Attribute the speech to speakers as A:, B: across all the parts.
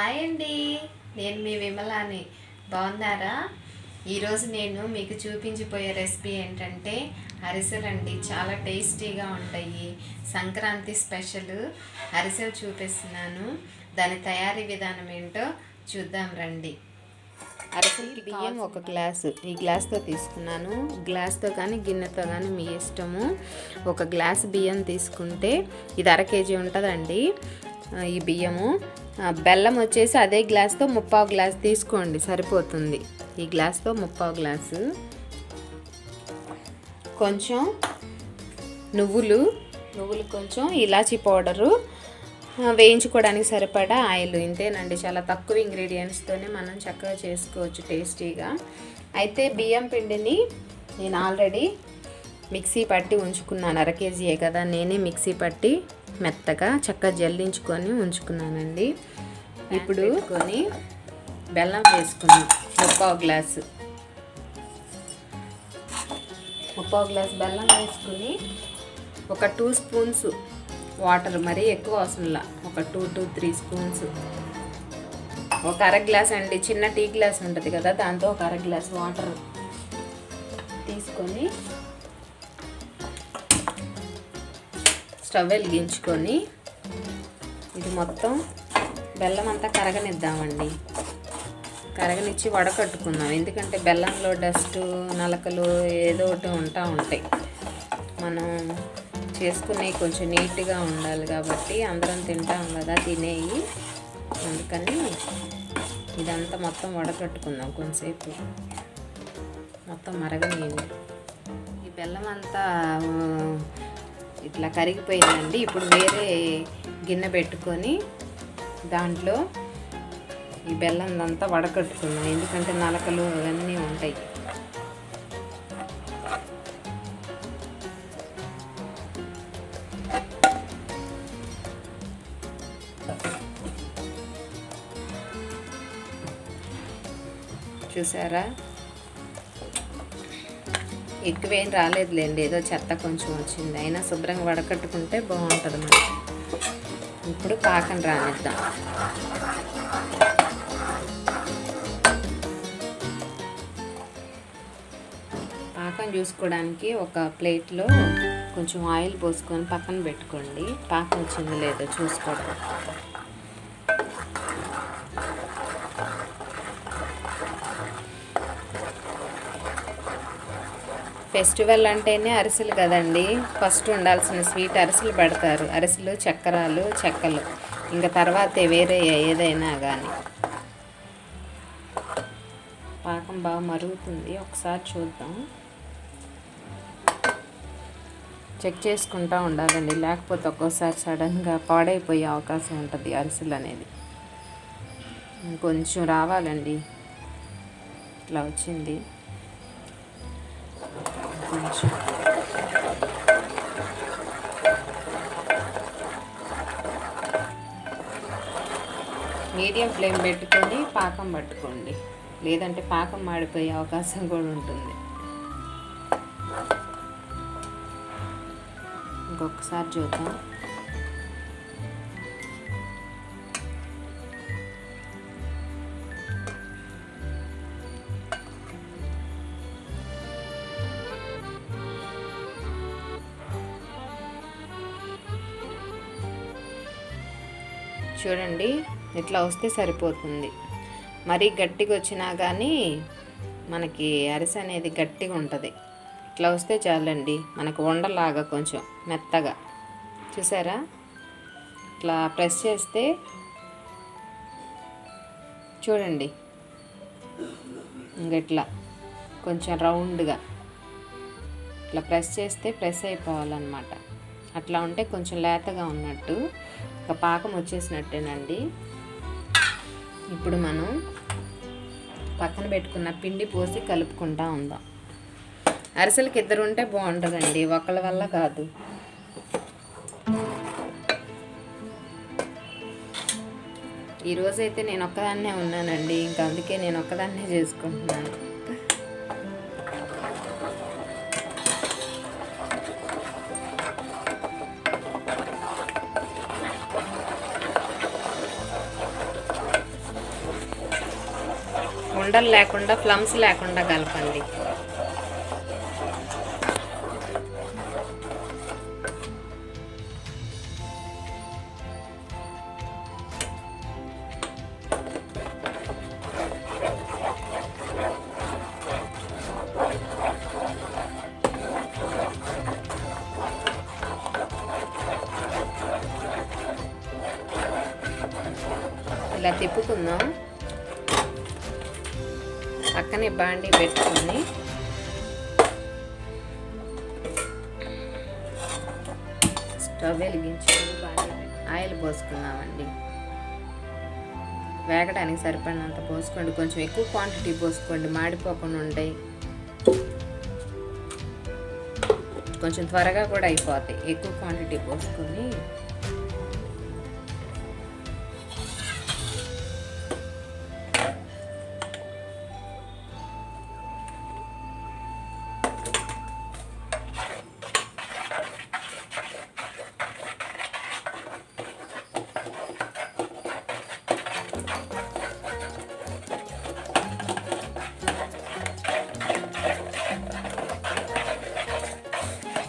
A: Hi అండి, నేను మీ విమలాని. బాగున్నారా? ఈరోజు నేను మీకు చూపించిపోయే రెసిపీ ఏంటంటే అరిసెలు అండి. చాలా టేస్టీగా ఉంటాయి. సంక్రాంతి స్పెషల్ అరిసెలు చూపిస్తున్నాను. దాని తయారీ విధానం ఏంటో చూద్దాం రండి. అరిసెలకి బియ్యం ఒక గ్లాసు, ఈ గ్లాస్తో తీసుకున్నాను. గ్లాస్తో కానీ గిన్నెతో కానీ మీ ఇష్టము. ఒక గ్లాస్ బియ్యం తీసుకుంటే ఇది 1/2 kg ఉంటుందండి. ఈ బియ్యము బెల్లం వచ్చేసి అదే గ్లాస్తో 3/4 గ్లాస్ తీసుకోండి, సరిపోతుంది. ఈ గ్లాస్తో 3/4 గ్లాసు. కొంచెం నువ్వులు కొంచెం ఇలాచీ పౌడరు, వేయించుకోవడానికి సరిపడా ఆయిల్. ఇంతేనండి, చాలా తక్కువ ఇంగ్రీడియంట్స్తోనే మనం చక్కగా చేసుకోవచ్చు టేస్టీగా. అయితే బియ్యం పిండిని నేను ఆల్రెడీ మిక్సీ పట్టి ఉంచుకున్నాను. 1/2 kg కదా, నేనే మిక్సీ పట్టి మెత్తగా చక్కగా జల్లించుకొని ఉంచుకున్నానండి. ఇప్పుడు కొని బెల్లం వేసుకున్నాం. 3/4 గ్లాసు బెల్లం వేసుకుని ఒక 2 స్పూన్స్ వాటర్, మరీ ఎక్కువ అవసరంలా, ఒక 2 to 3 స్పూన్స్. ఒక 1/2 గ్లాస్ అండి, చిన్న టీ గ్లాస్ ఉంటుంది కదా, దాంతో ఒక 1/2 గ్లాస్ వాటర్ తీసుకొని స్టవ్ వెలిగించుకొని ఇది మొత్తం బెల్లం అంతా కరగనిద్దామండి. కరగనిచ్చి వడకట్టుకుందాం. ఎందుకంటే బెల్లంలో డస్ట్, నలకలు ఏదో ఒకటి ఉంటాయి. మనం చేసుకునే కొంచెం నీట్గా ఉండాలి కాబట్టి, అందరం తింటాం కదా తినేవి. అందుకని ఇదంతా మొత్తం వడకట్టుకుందాం. కొంతసేపు మొత్తం మరగనియండి. ఈ బెల్లం అంతా ఇట్లా కరిగిపోయిందండి. ఇప్పుడు వేరే గిన్నె పెట్టుకొని దాంట్లో ఈ బెల్లం అంతా వడకట్టుకుందాం. ఎందుకంటే నలకలు అవన్నీ ఉంటాయి. చూసారా, ఎక్కువేం రాలేదులేండి, ఏదో చెత్త కొంచెం వచ్చింది. అయినా శుభ్రంగా వడకట్టుకుంటే బాగుంటుంది మనకి. ఇప్పుడు పాకం రానిద్దాం. పాకం చూసుకోవడానికి ఒక ప్లేట్లో కొంచెం ఆయిల్ పోసుకొని పక్కన పెట్టుకోండి. పాకం వచ్చింది లేదో చూసుకోవడం. ఫెస్టివల్ అంటేనే అరిసెలు కదండి. ఫస్ట్ ఉండాల్సిన స్వీట్ అరిసెలు పెడతారు. అరిసెలు, చక్కెరలు, చెక్కలు, ఇంకా తర్వాతే వేరే ఏదైనా కానీ. పాకం బాగా మరుగుతుంది, ఒకసారి చూద్దాం. చెక్ చేసుకుంటూ ఉండాలండి, లేకపోతే ఒక్కోసారి సడన్గా పాడైపోయే అవకాశం ఉంటుంది అరిసెలు అనేది. కొంచెం రావాలండి, ఇట్లా వచ్చింది కొంచెం. మీడియం ఫ్లేమ్ పెట్టుకొని పాకం పట్టుకోండి, లేదంటే పాకం మాడిపోయే అవకాశం కూడా ఉంటుంది. ఇంకొకసారి చూద్దాం. చూడండి, ఇట్లా వస్తే సరిపోతుంది. మరీ గట్టిగా వచ్చినా కానీ మనకి అరిసె అనేది గట్టిగా ఉంటుంది. ఇట్లా వస్తే చాలండి, మనకు ఉండలాగా కొంచెం మెత్తగా. చూసారా, ఇట్లా ప్రెస్ చేస్తే చూడండి, ఇంకట్లా కొంచెం రౌండ్గా ఇట్లా ప్రెస్ చేస్తే ప్రెస్ అయిపోవాలన్నమాట. అట్లా ఉంటే కొంచెం లేతగా ఉన్నట్టు, ఒక పాకం వచ్చేసినట్టేనండి. ఇప్పుడు మనం పక్కన పెట్టుకున్న పిండి పోసి కలుపుకుంటూ ఉందాం. అరిసెలకి 2 ఉంటే బాగుంటుందండి, ఒకళ్ళ వల్ల కాదు. ఈరోజైతే నేను ఒక్కదాన్నే ఉన్నానండి, ఇంకా అందుకే నేను ఒక్కదాన్నే చేసుకుంటున్నాను. ఉండలు లేకుండా ఫ్లమ్స్ లేకుండా కలపండి. ఇలా తిప్పుకుందాం. పక్కనే బాండి పెట్టుకొని స్టవ్ వెలిగించుకొని బాండి ఆయిల్ పోసుకున్నామండి. వేగడానికి సరిపడినంత పోసుకోండి. కొంచెం ఎక్కువ క్వాంటిటీ పోసుకోండి, మాడిపోకుండా ఉంటాయి. కొంచెం త్వరగా కూడా అయిపోతాయి. ఎక్కువ క్వాంటిటీ పోసుకొని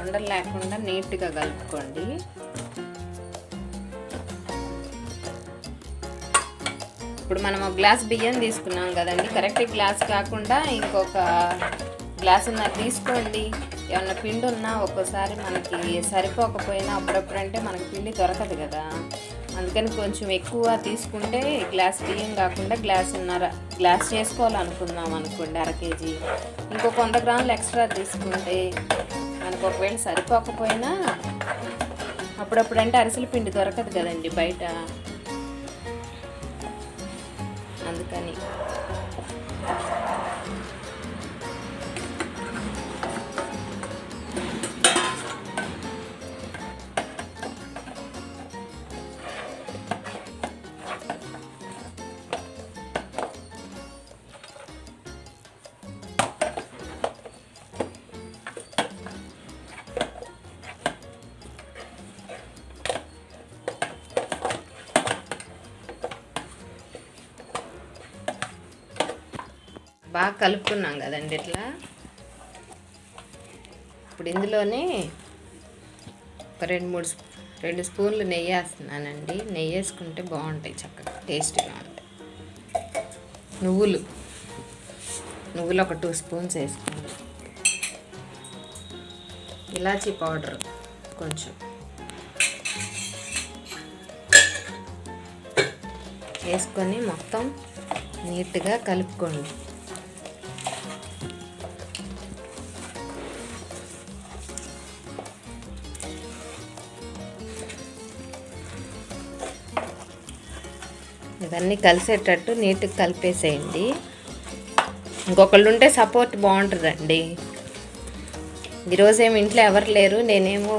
A: ఉండలు లేకుండా నీట్గా కలుపుకోండి. ఇప్పుడు మనం ఒక గ్లాస్ బియ్యం తీసుకున్నాం కదండి, కరెక్ట్ గ్లాస్ కాకుండా ఇంకొక గ్లాసున్నర తీసుకోండి. ఏమన్నా పిండి ఉన్నా ఒక్కోసారి మనకి సరిపోకపోయినా అప్పుడప్పుడంటే మనకి పిండి దొరకదు కదా, అందుకని కొంచెం ఎక్కువ తీసుకుంటే గ్లాస్ బియ్యం కాకుండా గ్లాస్ చేసుకోవాలనుకుందాం అనుకోండి, అర కేజీ. ఇంకొక 100 గ్రాములు ఎక్స్ట్రా తీసుకుంటే మనకు ఒకవేళ సరిపోకపోయినా అప్పుడప్పుడంటే అరిసెల పిండి దొరకదు కదండి బయట, అందుకని. బాగా కలుపుకున్నాం కదండి ఇట్లా. ఇప్పుడు ఇందులోనే ఒక 2 స్పూన్లు నెయ్యి వేస్తున్నానండి. నెయ్యి వేసుకుంటే బాగుంటాయి, చక్కగా టేస్టీగా ఉంటాయి. నువ్వులు ఒక 2 స్పూన్స్ వేసుకోండి. ఇలాచీ పౌడర్ కొంచెం వేసుకొని మొత్తం నీట్గా కలుపుకోండి. ఇవన్నీ కలిసేటట్టు నీట్గా కలిపేసేయండి. ఇంకొకళ్ళు ఉంటే సపోర్ట్ బాగుంటుందండి. ఈరోజేమో ఇంట్లో ఎవరు లేరు, నేనేమో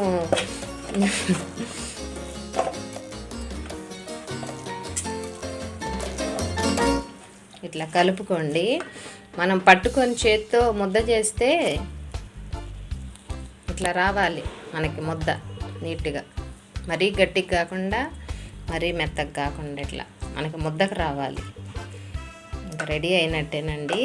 A: ఇట్లా కలుపుకోండి. మనం పట్టుకొని చేత్తో ముద్ద చేస్తే ఇట్లా రావాలి మనకి ముద్ద నీట్గా, మరీ గట్టిగా కాకుండా మరీ మెత్తగా కాకుండా ఇట్లా మనకి ముద్దకు రావాలి. ఇంకా రెడీ అయినట్టేనండి.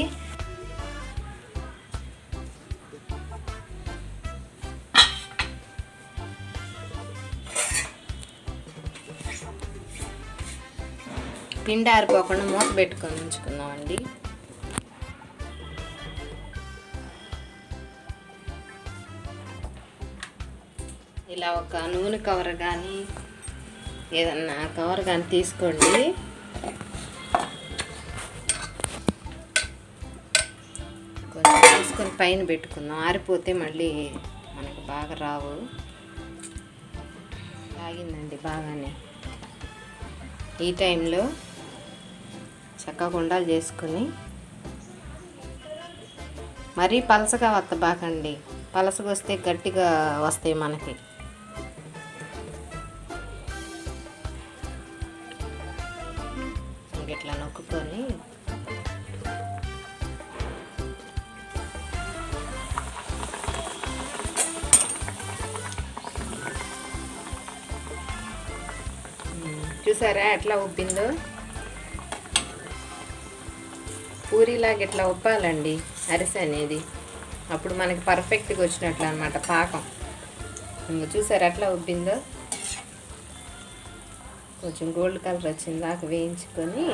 A: పిండి ఆరిపోకుండా మూత పెట్టుకొని ఉంచుకుందామండి. ఇలా ఒక నూనె కవర్ కానీ ఏదన్నా కవర్ కానీ తీసుకోండి. కొంచెం తీసుకొని పైన పెట్టుకుందాం, ఆరిపోతే మళ్ళీ మనకు బాగా రావు. ఆగిందండి బాగానే. ఈ టైంలో చక్కగా ఉండలు చేసుకొని, మరీ పలసగా బాకండి, పలసగా వస్తే గట్టిగా వస్తాయి మనకి. ఇట్లా నొక్కుకొని చూసారా ఎట్లా ఉబ్బిందో. పూరీలాగా ఇట్లా ఉప్పాలండి అరిసె అనేది. అప్పుడు మనకి పర్ఫెక్ట్గా వచ్చినట్లు అనమాట పాకం. ఇంక చూసారు ఎట్లా ఉబ్బిందో. కొంచెం గోల్డ్ కలర్ వచ్చింది దాకా వేయించుకొని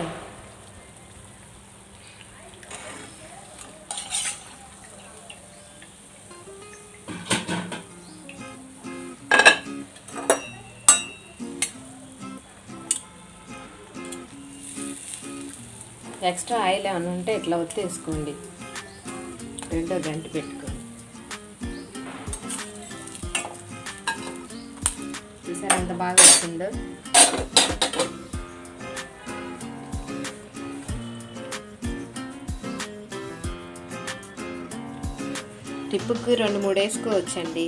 A: ఎక్స్ట్రా ఆయిల్ ఏమైనా ఉంటే ఇట్లా ఒత్తేసుకోండి, రెండో గంట పెట్టుకొని. చూసారా ఎంత బాగా వచ్చిందో. టిప్పుకి 2-3 వేసుకోవచ్చండి.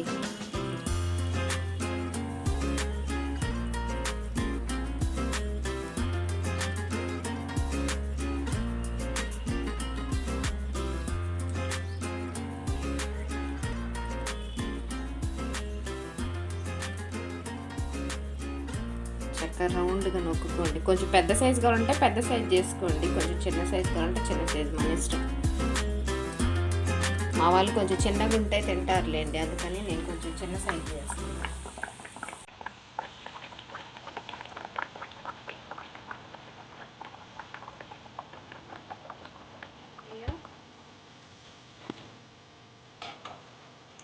A: చక్కగా రౌండ్గా నొక్కుకోండి. కొంచెం పెద్ద సైజు కావాలంటే పెద్ద సైజు చేసుకోండి, కొంచెం చిన్న సైజు కావాలంటే చిన్న సైజు, మన ఇష్టం. మా వాళ్ళు కొంచెం చిన్నగా ఉంటే తింటారులేండి, అందుకని నేను కొంచెం చిన్న సైజు చేస్తాను.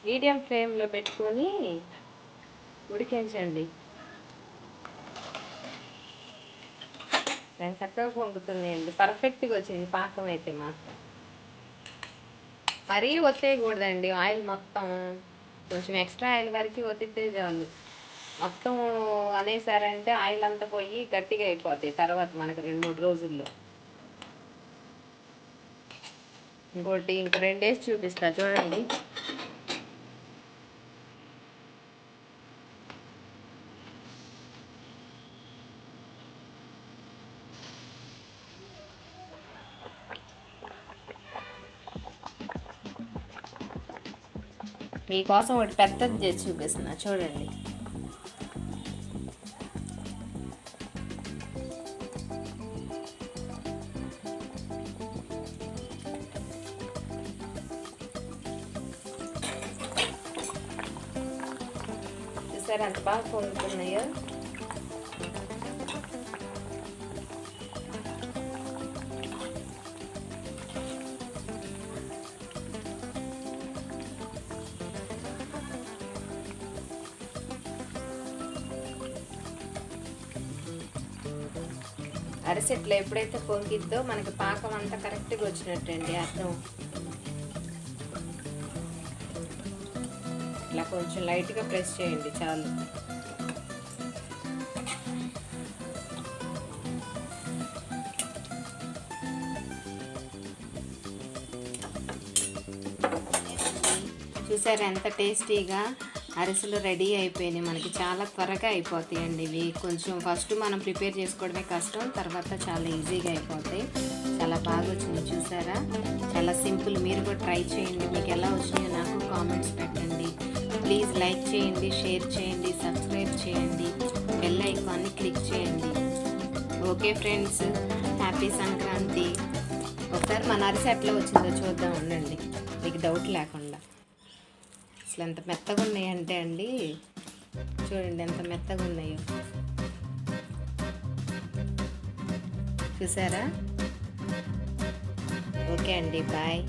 A: మీడియం ఫ్లేమ్లో పెట్టుకొని ఉడికించండి. నేను చక్కగా పొంగుతున్నాయండి, పర్ఫెక్ట్గా వచ్చింది పాకం అయితే మాత్రం. మరీ ఒత్తేయకూడదండి ఆయిల్ మొత్తం, కొంచెం ఎక్స్ట్రా ఆయిల్ వరకు ఒత్తితే చాలు. మొత్తం అనేసారంటే ఆయిల్ అంతా పోయి గట్టిగా అయిపోతాయి తర్వాత మనకు 2-3 రోజుల్లో. ఇంకోటి ఇంక 2 వేసి చూపిస్తా చూడండి. మీకోసం ఒకటి పెద్దది చేసి చూపిస్తున్నా చూడండి. చూసారా ఎంత బాగా పొందుతున్నాయో. అరిసెట్లో ఎప్పుడైతే పొంగిద్దో మనకి పాకం అంతా కరెక్ట్గా వచ్చినట్టండి అర్థం. ఇట్లా కొంచెం లైట్గా ప్రెస్ చేయండి చాలు. చూసారా ఎంత టేస్టీగా అరిసెలు రెడీ అయిపోయినాయి. మనకి చాలా త్వరగా అయిపోతాయండి ఇవి. కొంచెం ఫస్ట్ మనం ప్రిపేర్ చేసుకోవడమే కష్టం, తర్వాత చాలా ఈజీగా అయిపోతాయి. చాలా బాగా వచ్చింది చూసారా, చాలా సింపుల్. మీరు కూడా ట్రై చేయండి, మీకు ఎలా వచ్చినాయో నాకు కామెంట్స్ పెట్టండి. ప్లీజ్ లైక్ చేయండి, షేర్ చేయండి, సబ్స్క్రైబ్ చేయండి, బెల్ ఐకాన్ని క్లిక్ చేయండి. Okay friends, happy Sankranti. ఒకసారి మన అరిసె ఎట్లా వచ్చిందో చూద్దాం ఉండండి, మీకు డౌట్ లేకుండా. అసలు ఎంత మెత్తగా ఉన్నాయంటే అండి, చూడండి ఎంత మెత్తగా ఉన్నాయో. చూసారా. ఓకే అండి, బాయ్.